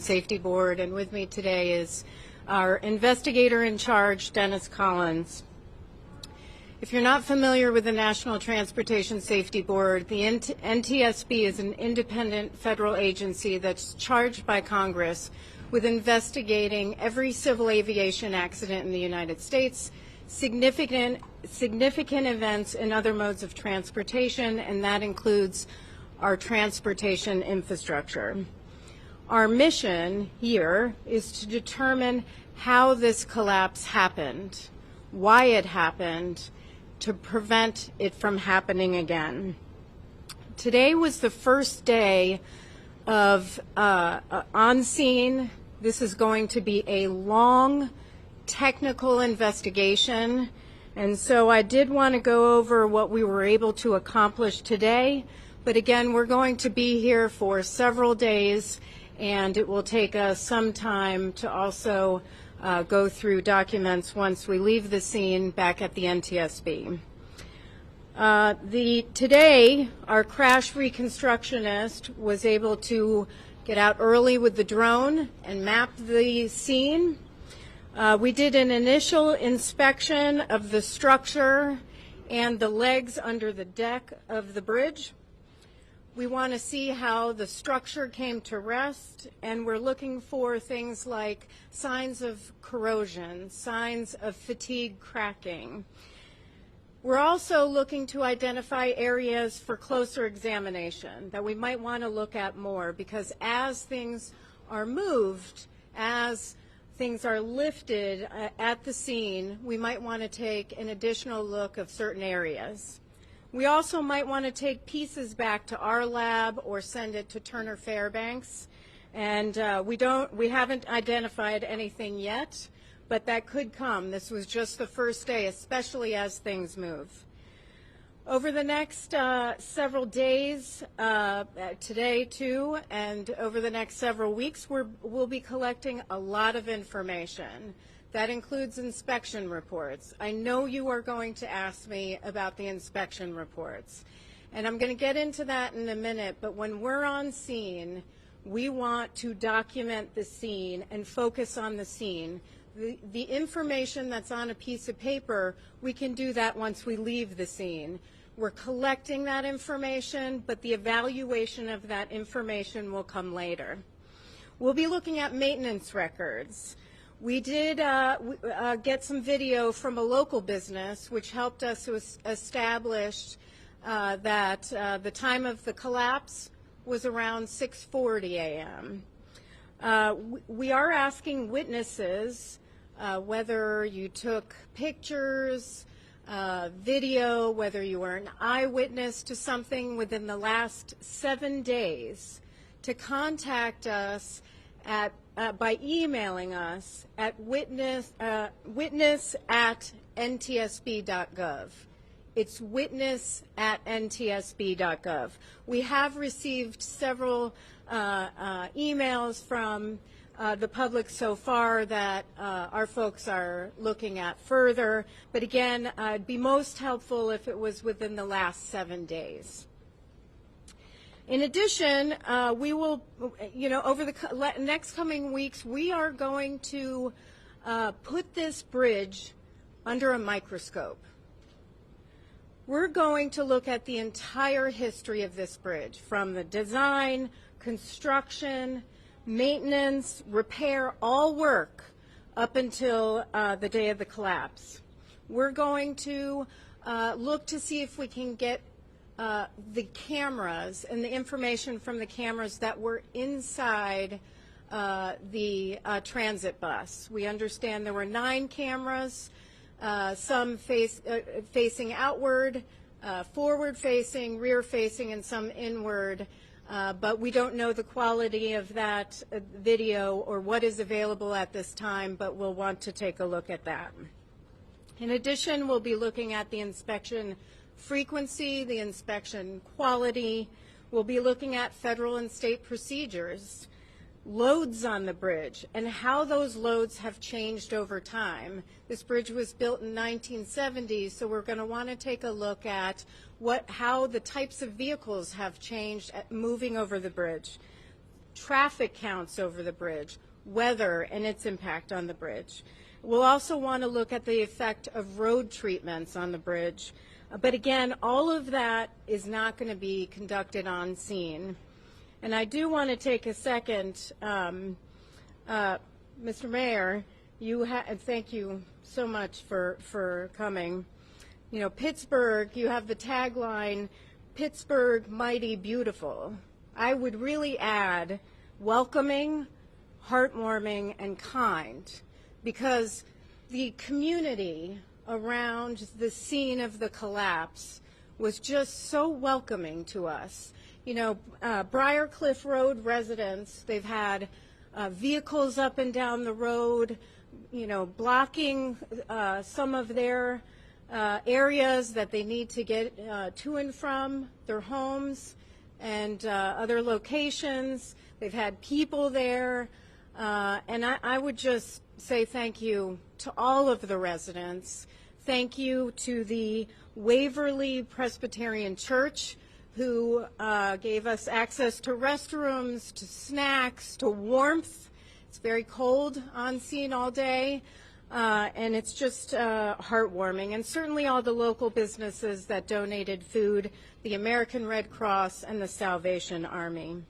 Safety Board, and with me today is our investigator in charge, Dennis Collins. If you're not familiar with the National Transportation Safety Board, the NTSB is an independent federal agency that's charged by Congress with investigating every civil aviation accident in the United States, significant events in other modes of transportation, and that includes our transportation infrastructure. Our mission here is to determine how this collapse happened, why it happened, to prevent it from happening again. Today was the first day of on scene. This is going to be a long technical investigation, and so I did want to go over what we were able to accomplish today, but again, we're going to be here for several days, and it will take us some time to also go through documents once we leave the scene back at the NTSB. Today, our crash reconstructionist was able to get out early with the drone and map the scene. We did an initial inspection of the structure and the legs under the deck of the bridge. We want to see how the structure came to rest, and we're looking for things like signs of corrosion, signs of fatigue cracking. We're also looking to identify areas for closer examination that we might want to look at more, because as things are moved, as things are lifted at the scene, we might want to take an additional look of certain areas. We also might want to take pieces back to our lab or send it to Turner Fairbanks, and we haven't identified anything yet, but that could come. This was just the first day, especially as things move. Over the next several days, today too, and over the next several weeks, we'll be collecting a lot of information. That includes inspection reports. I know you are going to ask me about the inspection reports, and I'm going to get into that in a minute, but when we're on scene, we want to document the scene and focus on the scene. The information that's on a piece of paper, we can do that once we leave the scene. We're collecting that information, but the evaluation of that information will come later. We'll be looking at maintenance records. We did get some video from a local business, which helped us to establish that the time of the collapse was around 6:40 a.m. We are asking witnesses whether you took pictures, video, whether you were an eyewitness to something within the last 7 days, to contact us by emailing us at witness@ntsb.gov. It's witness@ntsb.gov. We have received several emails from the public so far that our folks are looking at further, but again, it'd be most helpful if it was within the last 7 days. In addition, we will, over the next coming weeks, we are going to put this bridge under a microscope. We're going to look at the entire history of this bridge, from the design, construction, maintenance, repair, all work up until the day of the collapse. We're going to look to see if we can get the cameras and the information from the cameras that were inside the transit bus. We understand there were 9 cameras, some facing outward, forward facing, rear facing, and some inward, but we don't know the quality of that video or what is available at this time, but we'll want to take a look at that. In addition, we'll be looking at the inspection frequency, the inspection quality. We'll be looking at federal and state procedures, loads on the bridge, and how those loads have changed over time. This bridge was built in 1970, so we're going to want to take a look at how the types of vehicles have changed at moving over the bridge. traffic counts over the bridge, weather and its impact on the bridge. We'll also want to look at the effect of road treatments on the bridge. But again, all of that is not going to be conducted on scene. And I do want to take a second, Mr. Mayor, thank you so much for coming. You know, Pittsburgh, you have the tagline, Pittsburgh, mighty beautiful. I would really add welcoming, heartwarming, and kind, because the community around the scene of the collapse was just so welcoming to us. You know, Briarcliff Road residents, they've had vehicles up and down the road, you know, blocking some of their areas that they need to get to and from their homes and other locations. They've had people there. And I would just say thank you to all of the residents. Thank you to the Waverly Presbyterian Church, who gave us access to restrooms, to snacks, to warmth. It's very cold on scene all day, and it's just heartwarming. And certainly all the local businesses that donated food, the American Red Cross and the Salvation Army.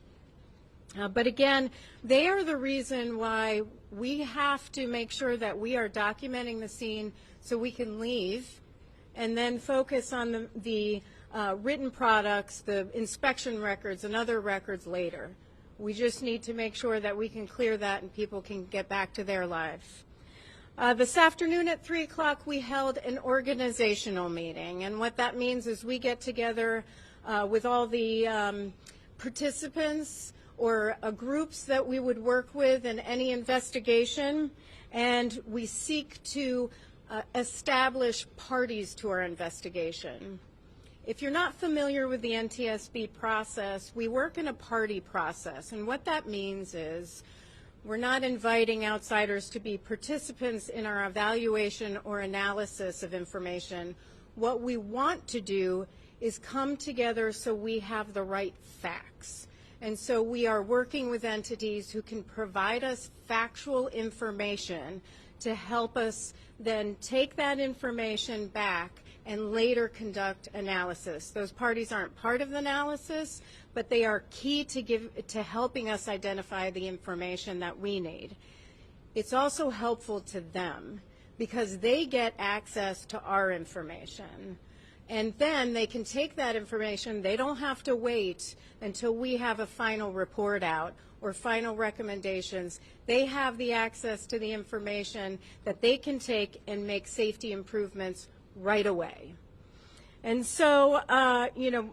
But again, they are the reason why we have to make sure that we are documenting the scene so we can leave and then focus on the written products, the inspection records, and other records later. We just need to make sure that we can clear that and people can get back to their life. This afternoon at 3 o'clock, we held an organizational meeting, and what that means is we get together with all the participants or groups that we would work with in any investigation, and we seek to establish parties to our investigation. If you're not familiar with the NTSB process, we work in a party process, and what that means is we're not inviting outsiders to be participants in our evaluation or analysis of information. What we want to do is come together so we have the right facts. And so we are working with entities who can provide us factual information to help us then take that information back and later conduct analysis. Those parties aren't part of the analysis, but they are key to helping us identify the information that we need. It's also helpful to them because they get access to our information. And then they can take that information. They don't have to wait until we have a final report out or final recommendations. They have the access to the information that they can take and make safety improvements right away. And so, you know,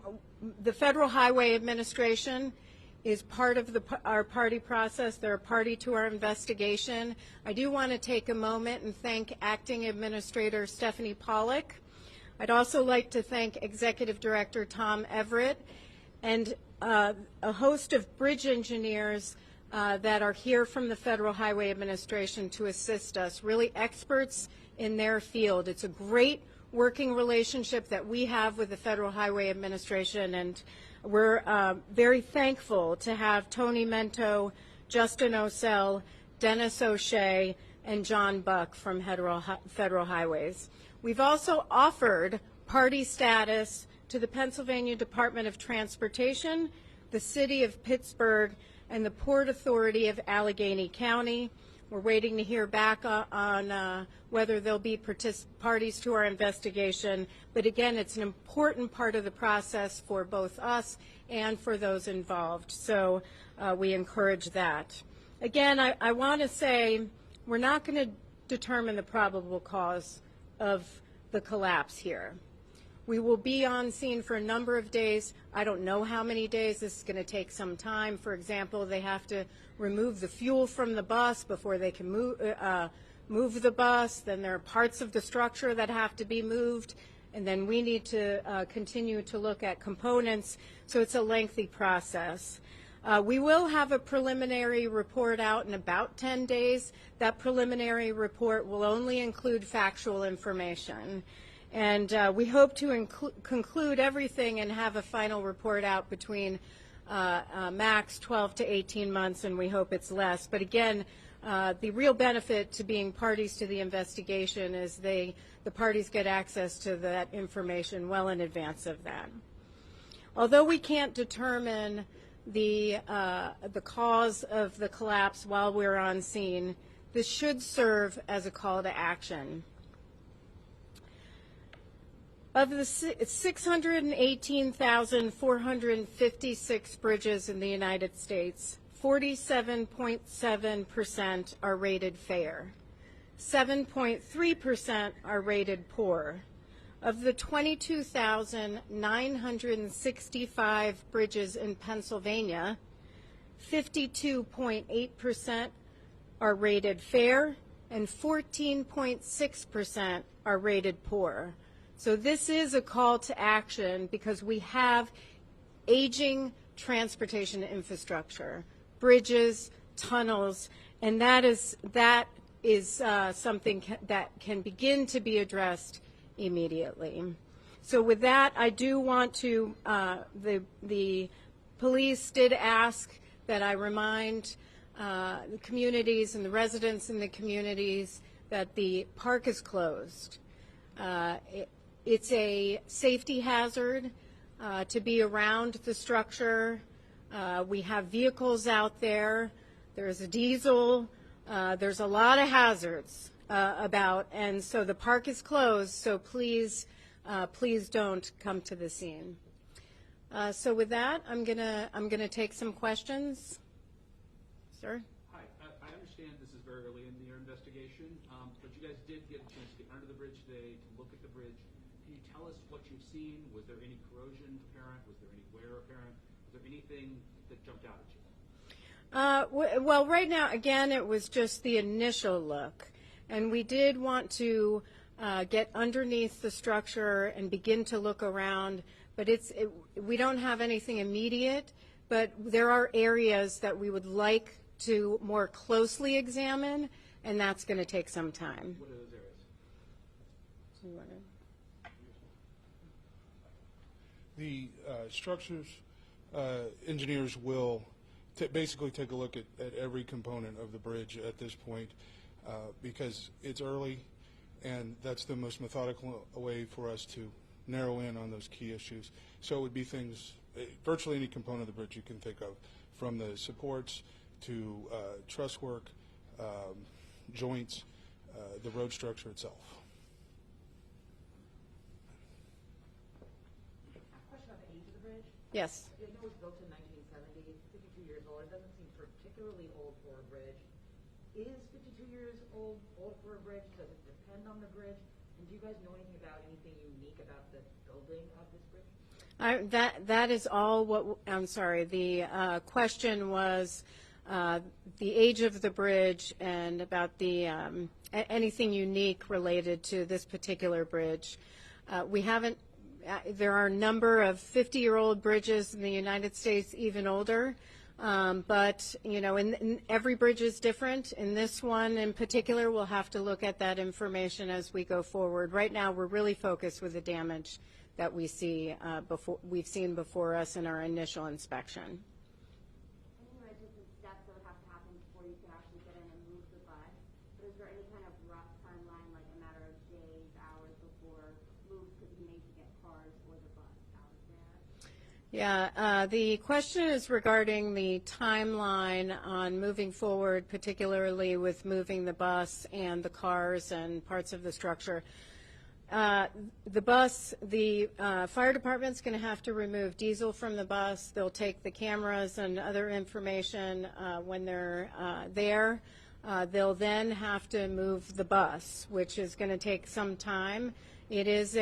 the Federal Highway Administration is part of our party process. They're a party to our investigation. I do want to take a moment and thank Acting Administrator Stephanie Pollack. I'd also like to thank Executive Director Tom Everett and a host of bridge engineers that are here from the Federal Highway Administration to assist us, really experts in their field. It's a great working relationship that we have with the Federal Highway Administration, and we're very thankful to have Tony Mento, Justin Osell, Dennis O'Shea, and John Buck from Federal Highways. We've also offered party status to the Pennsylvania Department of Transportation, the City of Pittsburgh, and the Port Authority of Allegheny County. We're waiting to hear back on whether there'll be parties to our investigation. But again, it's an important part of the process for both us and for those involved. So we encourage that. Again, I want to say we're not going to determine the probable cause of the collapse here. We will be on scene for a number of days. I don't know how many days. This is going to take some time. For example, they have to remove the fuel from the bus before they can move the bus. Then there are parts of the structure that have to be moved, and then we need to continue to look at components. So it's a lengthy process. We will have a preliminary report out in about 10 days. That preliminary report will only include factual information. And we hope to conclude everything and have a final report out between max 12 to 18 months, and we hope it's less. But again, the real benefit to being parties to the investigation is the parties get access to that information well in advance of that. Although we can't determine the cause of the collapse while we're on scene, this should serve as a call to action. Of the 618,456 bridges in the United States, 47.7% are rated fair. 7.3% are rated poor. Of the 22,965 bridges in Pennsylvania, 52.8% are rated fair and 14.6% are rated poor. So this is a call to action because we have aging transportation infrastructure, bridges, tunnels, and that is something that can begin to be addressed immediately. So with that, I do want to, the police did ask that I remind the communities and the residents in the communities that the park is closed. It's a safety hazard to be around the structure. We have vehicles out there. There's a diesel. There's a lot of hazards about, and so the park is closed. So please don't come to the scene. So with that, I'm gonna take some questions. Sir. Hi. I understand this is very early in your investigation, but you guys did get a chance to get under the bridge today to look at the bridge. Can you tell us what you've seen? Was there any corrosion apparent? Was there any wear apparent? Was there anything that jumped out at you? Well, right now, again, it was just the initial look, and we did want to get underneath the structure and begin to look around, but we don't have anything immediate, but there are areas that we would like to more closely examine, and that's going to take some time. What are those areas? So you want to... The structures engineers will basically take a look at every component of the bridge at this point because it's early, and that's the most methodical way for us to narrow in on those key issues. So it would be things, virtually any component of the bridge you can think of, from the supports to truss work, joints, the road structure itself. Yes. I know it was built in 1970, 52 years old. It doesn't seem particularly old for a bridge. Is 52 years old for a bridge? Does it depend on the bridge? And do you guys know anything about anything unique about the building of this bridge? That is all what, I'm sorry, the question was the age of the bridge and about the anything unique related to this particular bridge. We haven't, there are a number of 50-year-old bridges in the United States, even older, but, you know, in every bridge is different. In this one in particular, we'll have to look at that information as we go forward. Right now, we're really focused with the damage that we see we've seen before us in our initial inspection. Any logistical steps that would have to happen before you could actually get in and move the bus? But is there any kind of rough timeline, like a matter of days, hours before moves could be made to get cars or the bus out of there? Yeah, the question is regarding the timeline on moving forward, particularly with moving the bus and the cars and parts of the structure. The bus, the fire department's going to have to remove diesel from the bus. They'll take the cameras and other information when they're there. They'll then have to move the bus, which is going to take some time. It is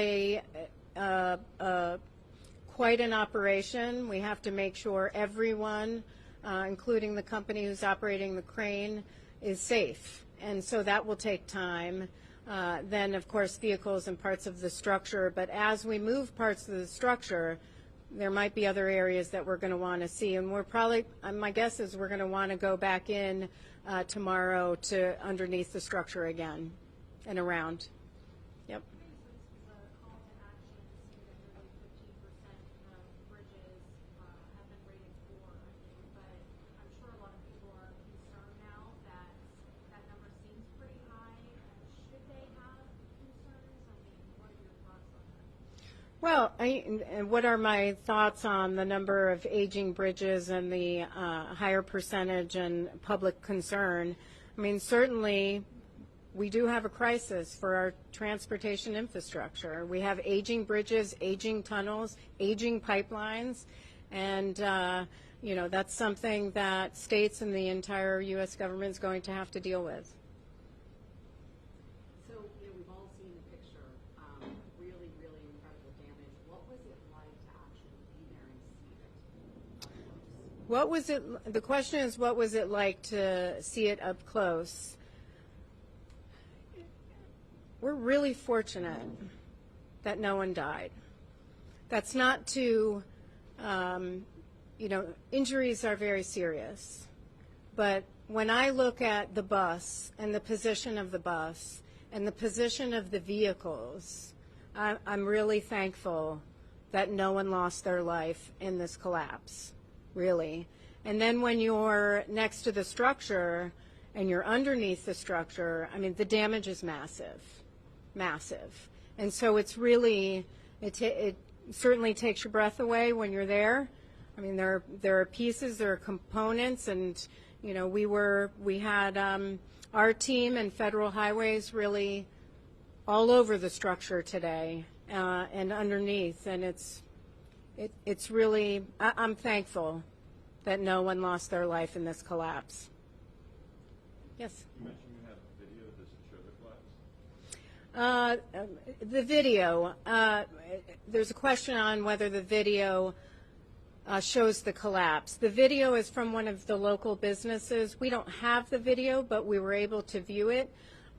quite an operation. We have to make sure everyone, including the company who's operating the crane, is safe. And so that will take time. Then, of course, vehicles and parts of the structure. But as we move parts of the structure, there might be other areas that we're going to want to see. And we're probably, my guess is we're going to want to go back in tomorrow to underneath the structure again and around. Yep. Call to action, so that nearly 15% of bridges have been rated 4 Well, and what are my thoughts on the number of aging bridges and the higher percentage and public concern? I mean, certainly we do have a crisis for our transportation infrastructure. We have aging bridges, aging tunnels, aging pipelines, and that's something that states and the entire U.S. government is going to have to deal with. So, we've all seen the picture, really, really incredible damage. What was it like to actually be there and see it up close? What was it? The question is, what was it like to see it up close? We're really fortunate that no one died. That's not to, injuries are very serious. But when I look at the bus and the position of the bus and the position of the vehicles, I'm really thankful that no one lost their life in this collapse, really. And then when you're next to the structure and you're underneath the structure, I mean, the damage is massive. Massive. And so it's really, it certainly takes your breath away when you're there. I mean, there are pieces, there are components, and, we had our team and Federal Highways really all over the structure today and underneath. And it's really, I'm thankful that no one lost their life in this collapse. Yes? You mentioned you have video. Does it show the collapse? The video, there's a question on whether the video shows the collapse. The video is from one of the local businesses. We don't have the video, but we were able to view it.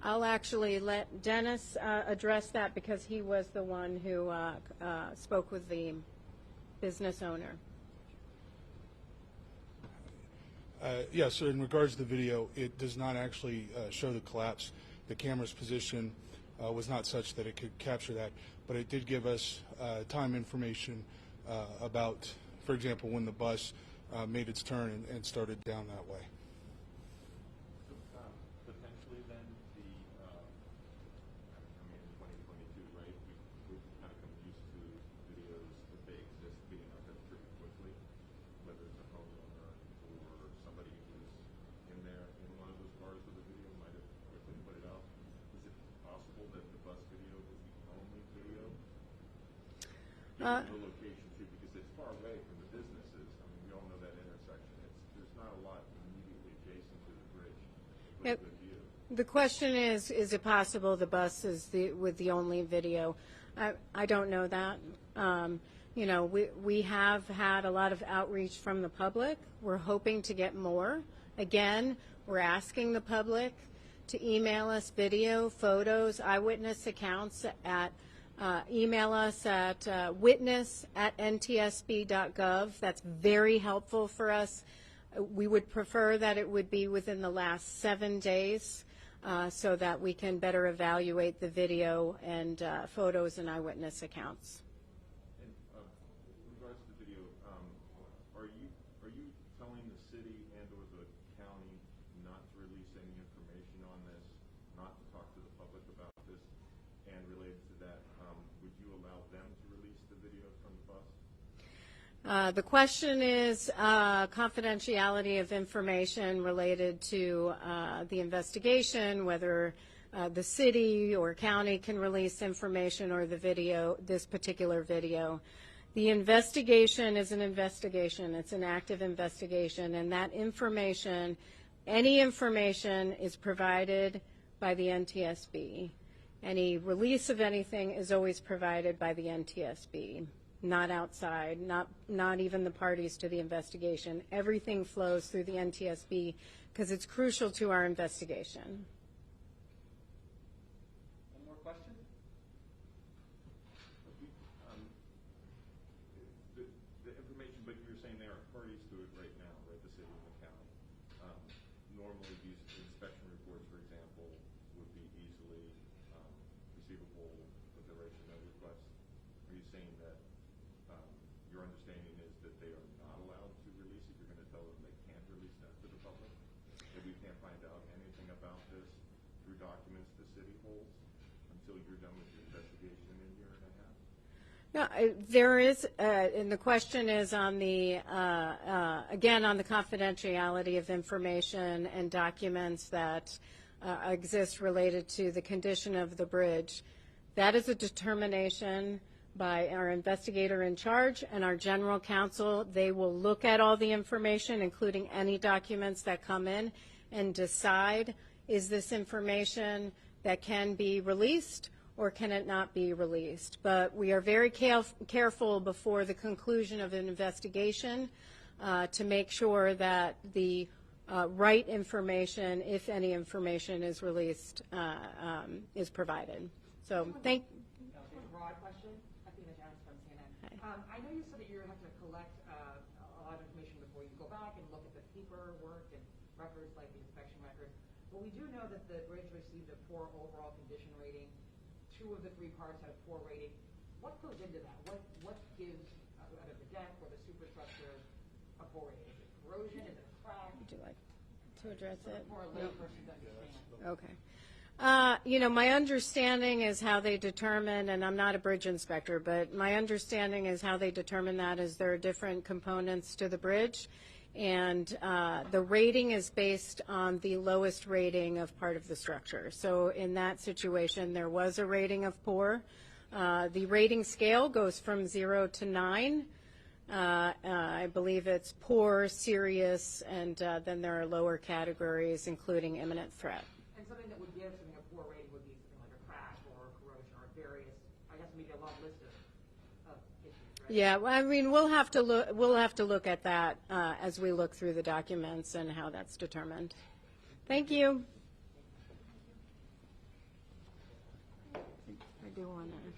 I'll actually let Dennis address that because he was the one who spoke with the business owner. Yes, so in regards to the video, it does not actually show the collapse. The camera's position was not such that it could capture that, but it did give us time information about, for example, when the bus made its turn and started down that way. So, potentially then, in 2022, right, we've kind of come used to videos, if they exist, being archived pretty quickly, whether it's a homeowner or somebody who's in there in one of those cars with a video might have quickly put it out. Is it possible that the bus video was the only video? The location too, because it's far away from the businesses. I mean, we all know that intersection. There's not a lot immediately adjacent to the bridge with Yep. a good view. The question is it possible the bus is with the only video? I don't know that. We have had a lot of outreach from the public. We're hoping to get more. Again, we're asking the public to email us video, photos, eyewitness accounts at email us at witness@ntsb.gov. That's very helpful for us. We would prefer that it would be within the last 7 days so that we can better evaluate the video and photos and eyewitness accounts. And with regards to the video, are you telling the city and or the county not to release any information on this, not to talk to the public about this? And related to that, would you allow them to release the video from the bus? The question is confidentiality of information related to the investigation, whether the city or county can release information or the video, this particular video. The investigation is an investigation. It's an active investigation, and that information, any information is provided by the NTSB. Any release of anything is always provided by the NTSB, not outside, not even the parties to the investigation. Everything flows through the NTSB because it's crucial to our investigation. One more question? The information, but you're saying there are parties to it right now, right? The city and the county. Normally, these inspection reports, for example, would be easily receivable with the right to know request. Are you saying that your understanding is that they are not allowed to release it? You're going to tell them they can't release that to the public? That we can't find out anything about this through documents the city holds until you're done with your investigation in a year and a half? No, there is, and the question is on the, again, on the confidentiality of information and documents that exist related to the condition of the bridge. That is a determination by our investigator in charge and our general counsel. They will look at all the information, including any documents that come in, and decide, is this information that can be released or can it not be released? But we are very careful before the conclusion of an investigation to make sure that the right information, if any information is released, is provided. So thank. A broad question. Athena Jones from CNN. I know you said that you have to collect a lot of information before you go back and look at the paperwork and records like the inspection records. But we do know that the bridge received a poor overall condition rating. 2 of the 3 parts had a poor rating. What goes into that? What gives out of the deck or the superstructure a poor rating? Is it corrosion? Is it a crack? Would you like to address it? For a layperson to understand. Okay. My understanding is how they determine, and I'm not a bridge inspector, but my understanding is how they determine that is there are different components to the bridge, and the rating is based on the lowest rating of part of the structure. So in that situation, there was a rating of poor. The rating scale goes from 0 to 9. I believe it's poor, serious, and then there are lower categories, including imminent threat. And something that would give something a poor rating would be something like a crack or corrosion or various, I guess maybe a long list of issues, right? Yeah, well, I mean, we'll have to look at that as we look through the documents and how that's determined. Thank you. I do want to.